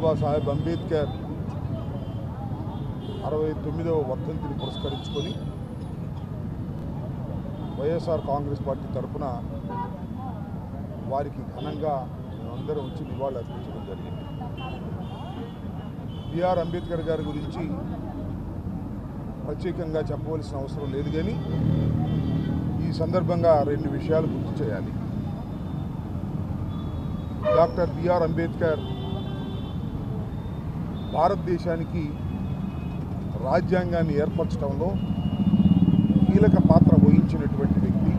బాబాసాహెబ్ అంబేద్కర్ 69వ వర్ధంతిని పురస్కరించుకొని వైఎస్ఆర్ కాంగ్రెస్ పార్టీ తరఫున వారికి ఘనంగా మేమందరం వచ్చి నివాళులు అర్పించడం జరిగింది. బిఆర్ అంబేద్కర్ గారి గురించి ప్రత్యేకంగా చెప్పవలసిన అవసరం లేదు, కానీ ఈ సందర్భంగా రెండు విషయాలు గుర్తు చేయాలి. డాక్టర్ బిఆర్ అంబేద్కర్ భారతదేశానికి రాజ్యాంగాన్ని ఏర్పరచడంలో కీలక పాత్ర వహించినటువంటి వ్యక్తి.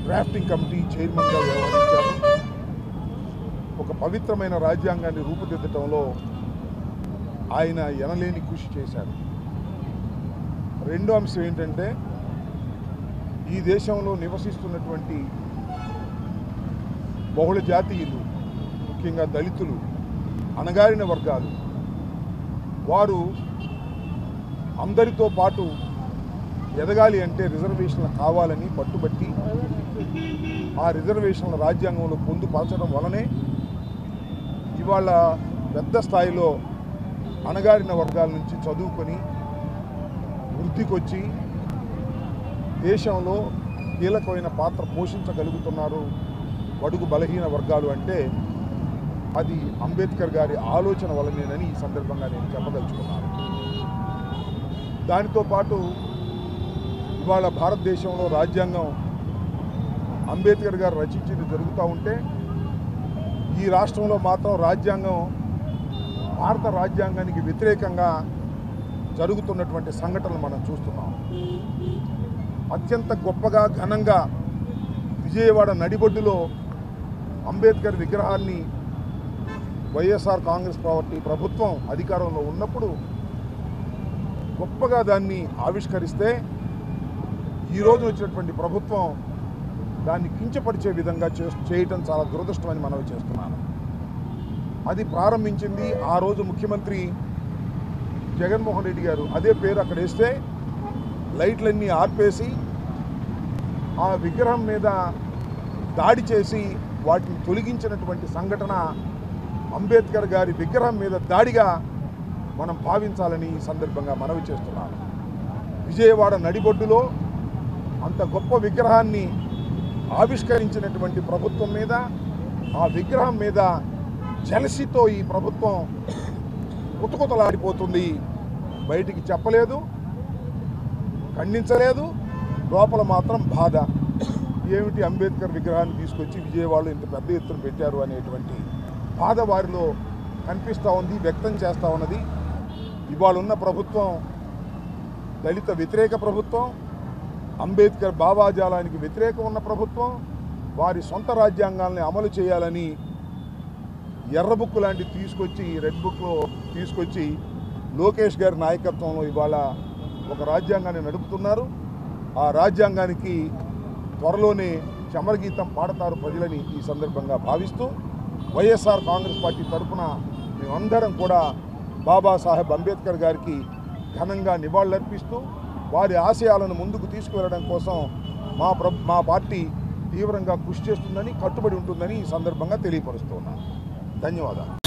డ్రాఫ్టింగ్ కమిటీ చైర్మన్గా వ్యవహరించారు. ఒక పవిత్రమైన రాజ్యాంగాన్ని రూపుదిద్దటంలో ఆయన ఎనలేని కృషి చేశారు. రెండో అంశం ఏంటంటే, ఈ దేశంలో నివసిస్తున్నటువంటి బహుళ జాతీయులు, ముఖ్యంగా దళితులు, అణగారిన వర్గాలు, వారు అందరితో పాటు ఎదగాలి అంటే రిజర్వేషన్లు కావాలని పట్టుబట్టి ఆ రిజర్వేషన్ల రాజ్యాంగంలో పొందుపరచడం వలనే ఇవాళ పెద్ద స్థాయిలో అణగారిన వర్గాల నుంచి చదువుకొని వృద్ధికొచ్చి దేశంలో కీలకమైన పాత్ర పోషించగలుగుతున్నారు బడుగు బలహీన వర్గాలు. అంటే అది అంబేద్కర్ గారి ఆలోచన వల్లనేనని ఈ సందర్భంగా నేను చెప్పదలుచుకున్నాను. దానితో పాటు ఇవాళ భారతదేశంలో రాజ్యాంగం అంబేద్కర్ గారు రచించింది జరుగుతూ ఉంటే, ఈ రాష్ట్రంలో మాత్రం రాజ్యాంగం భారత రాజ్యాంగానికి వ్యతిరేకంగా జరుగుతున్నటువంటి సంఘటనలు మనం చూస్తున్నాం. అత్యంత గొప్పగా ఘనంగా విజయవాడ నడిబొడ్డులో అంబేద్కర్ విగ్రహాన్ని వైఎస్ఆర్ కాంగ్రెస్ పార్టీ ప్రభుత్వం అధికారంలో ఉన్నప్పుడు గొప్పగా దాన్ని ఆవిష్కరిస్తే, ఈరోజు వచ్చినటువంటి ప్రభుత్వం దాన్ని కించపరిచే విధంగా చేయటం చాలా దురదృష్టమని మనవి చేస్తున్నాను. అది ప్రారంభించింది ఆ రోజు ముఖ్యమంత్రి జగన్మోహన్ రెడ్డి గారు. అదే పేరు అక్కడ వేస్తే లైట్లన్నీ ఆర్పేసి ఆ విగ్రహం మీద దాడి చేసి వాటిని తొలగించినటువంటి సంఘటన అంబేద్కర్ గారి విగ్రహం మీద దాడిగా మనం భావించాలని ఈ సందర్భంగా మనవి చేస్తున్నాను. విజయవాడ నడిబొడ్డులో అంత గొప్ప విగ్రహాన్ని ఆవిష్కరించినటువంటి ప్రభుత్వం మీద, ఆ విగ్రహం మీద జలసితో ఈ ప్రభుత్వం కుతకుతలాడిపోతుంది. బయటికి చెప్పలేదు, ఖండించలేదు, లోపల మాత్రం బాధ. ఏమిటి అంబేద్కర్ విగ్రహాన్ని తీసుకొచ్చి విజయవాడలో ఇంత పెద్ద ఎత్తున పెట్టారు అనేటువంటి బాధ వారిలో కనిపిస్తూ ఉంది, వ్యక్తం చేస్తూ ఉన్నది. ఇవాళ ఉన్న ప్రభుత్వం దళిత వ్యతిరేక ప్రభుత్వం, అంబేద్కర్ భావాజాలానికి వ్యతిరేకం ఉన్న ప్రభుత్వం. వారి సొంత రాజ్యాంగాల్ని అమలు చేయాలని ఎర్ర బుక్ లాంటివి తీసుకొచ్చి, రెడ్ బుక్లో తీసుకొచ్చి లోకేష్ గారి నాయకత్వంలో ఇవాళ ఒక రాజ్యాంగాన్ని నడుపుతున్నారు. ఆ రాజ్యాంగానికి త్వరలోనే చమరగీతం పాడతారు ప్రజలని ఈ సందర్భంగా భావిస్తూ, వైఎస్ఆర్ కాంగ్రెస్ పార్టీ తరఫున మేమందరం కూడా బాబాసాహెబ్ అంబేద్కర్ గారికి ఘనంగా నివాళులర్పిస్తూ వారి ఆశయాలను ముందుకు తీసుకువెళ్ళడం కోసం మా పార్టీ తీవ్రంగా కృషి చేస్తుందని, కట్టుబడి ఉంటుందని ఈ సందర్భంగా తెలియపరుస్తున్నాను. ధన్యవాదాలు.